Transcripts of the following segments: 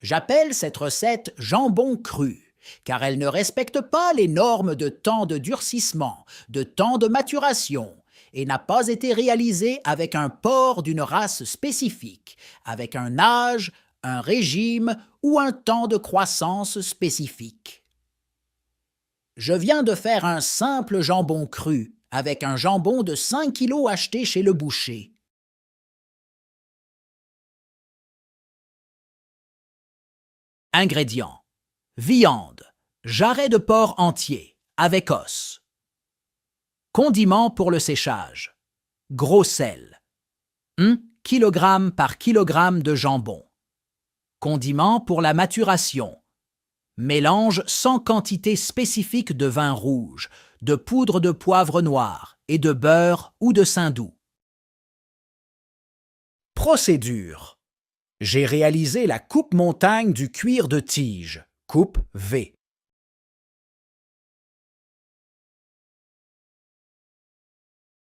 J'appelle cette recette jambon cru, car elle ne respecte pas les normes de temps de durcissement, de temps de maturation, et n'a pas été réalisée avec un porc d'une race spécifique, avec un âge, un régime ou un temps de croissance spécifique. Je viens de faire un simple jambon cru, avec un jambon de 5 kilos acheté chez le boucher. Ingrédients: viande, jarret de porc entier, avec os. Condiments pour le séchage: gros sel, 1 kg par kg de jambon. Condiments pour la maturation: mélange sans quantité spécifique de vin rouge, de poudre de poivre noir et de beurre ou de saindoux. Procédure: j'ai réalisé la coupe montagne du cuir de tige, coupe V.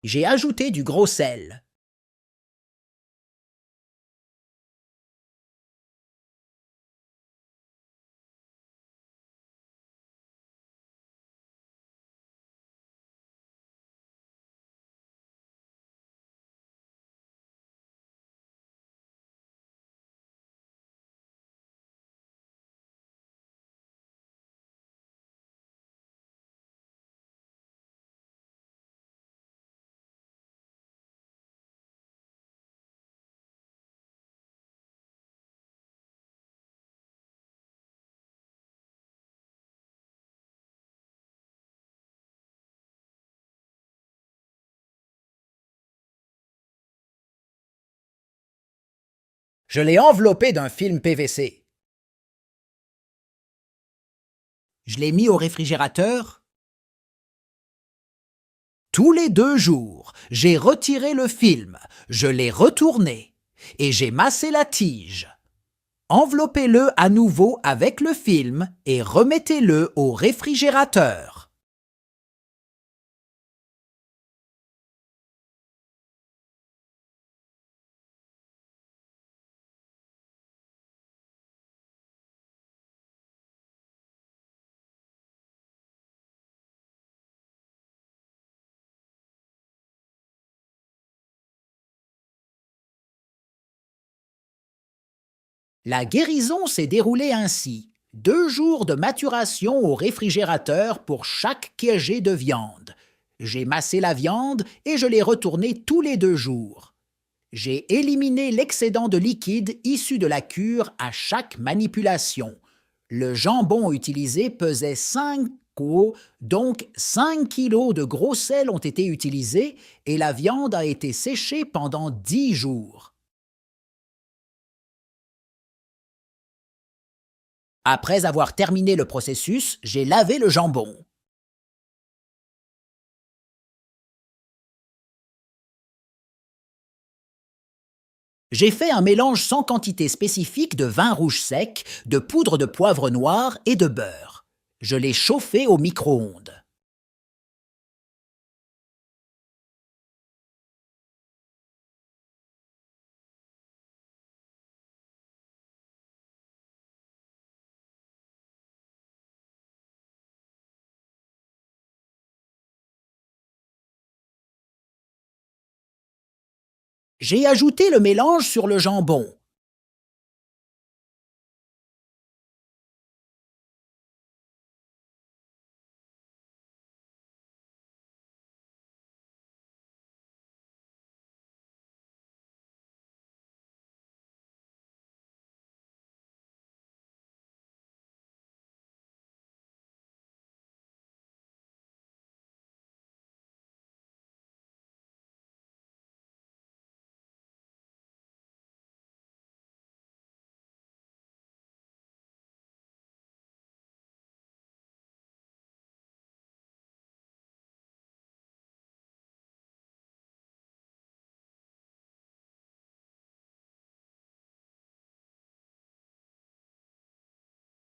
J'ai ajouté du gros sel. Je l'ai enveloppé d'un film PVC. Je l'ai mis au réfrigérateur. Tous les 2 jours, j'ai retiré le film, je l'ai retourné et j'ai massé la tige. Enveloppez-le à nouveau avec le film et remettez-le au réfrigérateur. La guérison s'est déroulée ainsi. 2 jours de maturation au réfrigérateur pour chaque kg de viande. J'ai massé la viande et je l'ai retournée tous les 2 jours. J'ai éliminé l'excédent de liquide issu de la cure à chaque manipulation. Le jambon utilisé pesait 5 kg, donc 5 kg de gros sel ont été utilisés et la viande a été séchée pendant 10 jours. Après avoir terminé le processus, j'ai lavé le jambon. J'ai fait un mélange sans quantité spécifique de vin rouge sec, de poudre de poivre noir et de beurre. Je l'ai chauffé au micro-ondes. J'ai ajouté le mélange sur le jambon.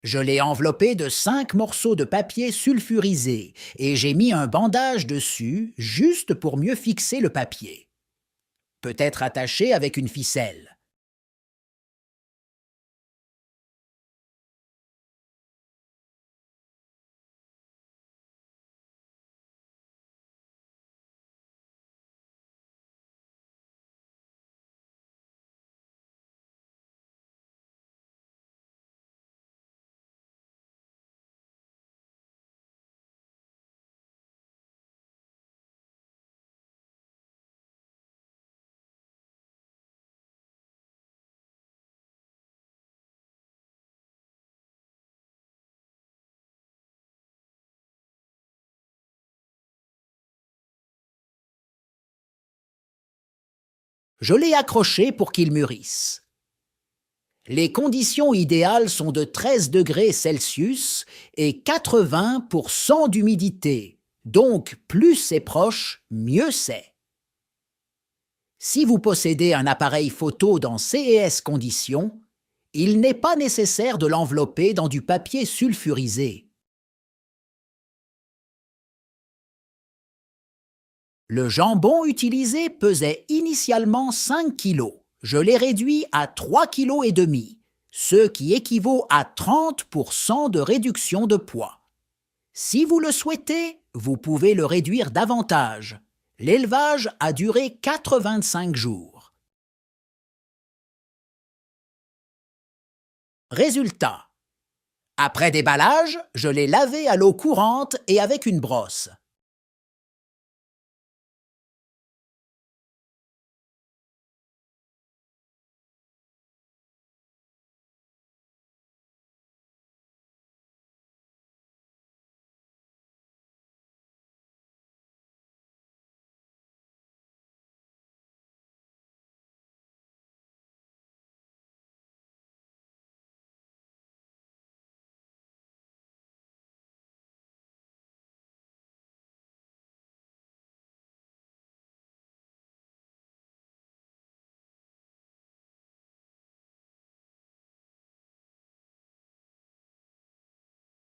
Je l'ai enveloppé de 5 morceaux de papier sulfurisé et j'ai mis un bandage dessus juste pour mieux fixer le papier. Peut être attaché avec une ficelle. Je l'ai accroché pour qu'il mûrisse. Les conditions idéales sont de 13 degrés Celsius et 80% d'humidité, donc plus c'est proche, mieux c'est. Si vous possédez un appareil photo dans ces conditions, il n'est pas nécessaire de l'envelopper dans du papier sulfurisé. Le jambon utilisé pesait initialement 5 kg. Je l'ai réduit à 3,5 kg, ce qui équivaut à 30% de réduction de poids. Si vous le souhaitez, vous pouvez le réduire davantage. L'élevage a duré 85 jours. Résultat. Après déballage, je l'ai lavé à l'eau courante et avec une brosse.